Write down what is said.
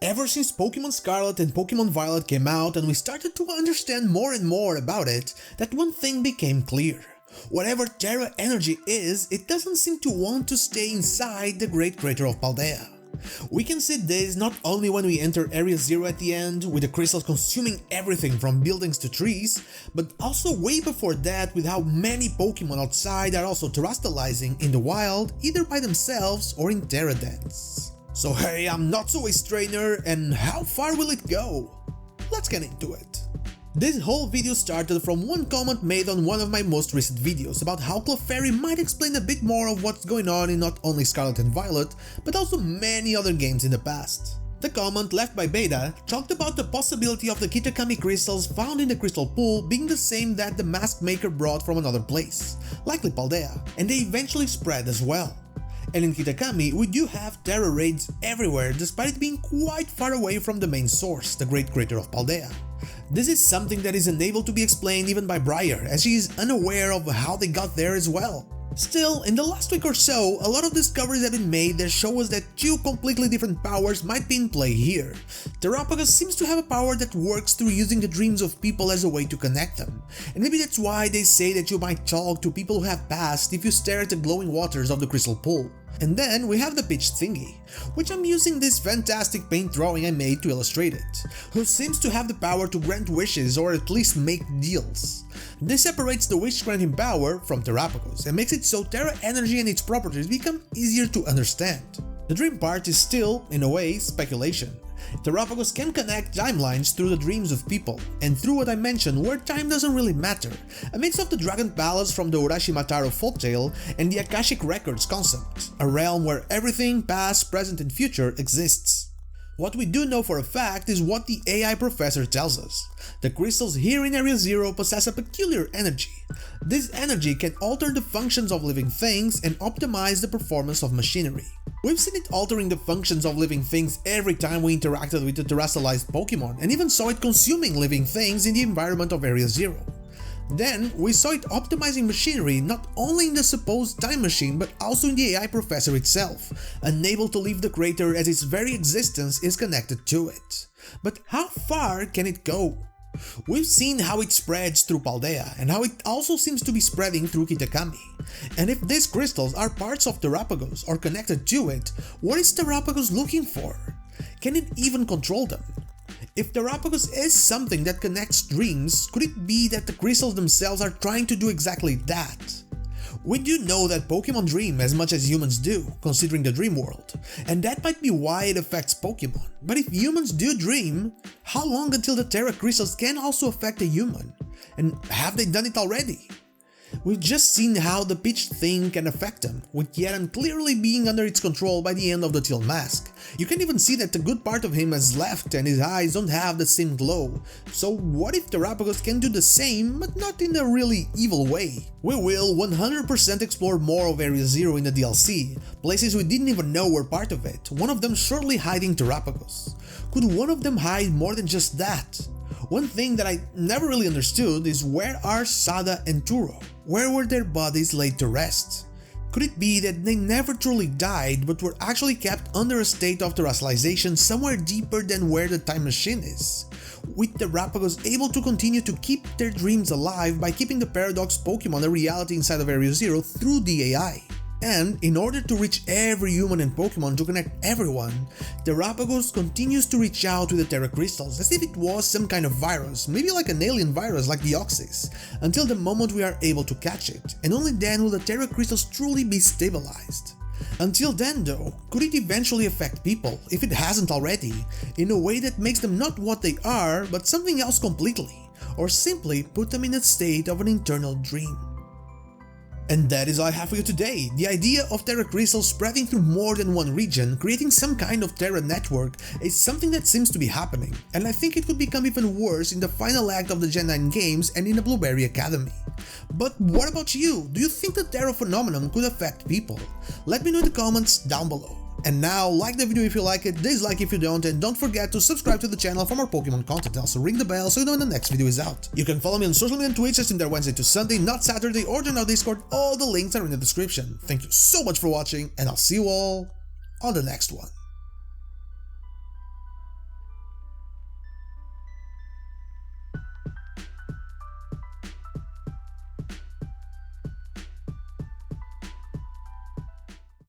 Ever since Pokémon Scarlet and Pokémon Violet came out and we started to understand more and more about it, that one thing became clear. Whatever Tera energy is, it doesn't seem to want to stay inside the Great Crater of Paldea. We can see this not only when we enter Area 0 at the end, with the crystals consuming everything from buildings to trees, but also way before that with how many Pokémon outside are also terastalizing in the wild, either by themselves or in Tera dens. So hey, I'm not so a trainer, and how far will it go? Let's get into it. This whole video started from one comment made on one of my most recent videos about how Clefairy might explain a bit more of what's going on in not only Scarlet and Violet, but also many other games in the past. The comment left by Beta talked about the possibility of the kitakami crystals found in the crystal pool being the same that the mask maker brought from another place, likely Paldea, and they eventually spread as well. And in Kitakami, we do have Tera raids everywhere despite it being quite far away from the main source, the Great Crater of Paldea. This is something that is unable to be explained even by Briar, as she is unaware of how they got there as well. Still, in the last week or so, a lot of discoveries have been made that show us that two completely different powers might be in play here. Terapagos seems to have a power that works through using the dreams of people as a way to connect them, and maybe that's why they say that you might talk to people who have passed if you stare at the glowing waters of the crystal pool. And then we have the pitch thingy, which I'm using this fantastic paint drawing I made to illustrate it, who seems to have the power to grant wishes or at least make deals. This separates the wish granting power from Terapagos and makes it so Tera energy and its properties become easier to understand. The dream part is still, in a way, speculation. Terapagos can connect timelines through the dreams of people, and through what I mentioned where time doesn't really matter, a mix of the Dragon Palace from the Urashimataro folktale and the Akashic Records concept, a realm where everything, past, present and future, exists. What we do know for a fact is what the AI professor tells us. The crystals here in Area 0 possess a peculiar energy. This energy can alter the functions of living things and optimize the performance of machinery. We've seen it altering the functions of living things every time we interacted with the terastalized Pokémon, and even saw it consuming living things in the environment of Area 0. Then, we saw it optimizing machinery not only in the supposed time machine but also in the AI professor itself, unable to leave the crater as its very existence is connected to it. But how far can it go? We've seen how it spreads through Paldea, and how it also seems to be spreading through Kitakami. And if these crystals are parts of Terapagos or connected to it, what is Terapagos looking for? Can it even control them? If Terapagos is something that connects dreams, could it be that the crystals themselves are trying to do exactly that? We do know that Pokémon dream as much as humans do, considering the dream world, and that might be why it affects Pokémon. But if humans do dream, how long until the Tera crystals can also affect a human? And have they done it already? We've just seen how the pitch thing can affect them, with Yeran clearly being under its control by the end of the Teal Mask. You can even see that the good part of him has left and his eyes don't have the same glow. So what if Terapagos can do the same, but not in a really evil way? We will 100% explore more of Area 0 in the DLC, places we didn't even know were part of it, one of them surely hiding Terapagos. Could one of them hide more than just that? One thing that I never really understood is where are Sada and Turo? Where were their bodies laid to rest? Could it be that they never truly died but were actually kept under a state of terastalization somewhere deeper than where the time machine is? With Terapagos able to continue to keep their dreams alive by keeping the Paradox Pokémon a reality inside of Area 0 through the AI. And in order to reach every human and Pokémon to connect everyone, Terapagos continues to reach out with the Tera crystals as if it was some kind of virus, maybe like an alien virus like the Oxys, until the moment we are able to catch it, and only then will the Tera crystals truly be stabilized. Until then though, could it eventually affect people, if it hasn't already, in a way that makes them not what they are, but something else completely, or simply put them in a state of an internal dream? And that is all I have for you today. The idea of Tera crystals spreading through more than one region, creating some kind of Tera network, is something that seems to be happening, and I think it could become even worse in the final act of the Gen 9 games and in the Blueberry Academy. But what about you? Do you think the Tera phenomenon could affect people? Let me know in the comments down below. And now, like the video if you like it, dislike if you don't, and don't forget to subscribe to the channel for more Pokemon content. Also ring the bell so you know when the next video is out. You can follow me on social media and Twitch, I stream there Wednesday to Sunday, not Saturday, or join our Discord. All the links are in the description. Thank you so much for watching, and I'll see you all on the next one.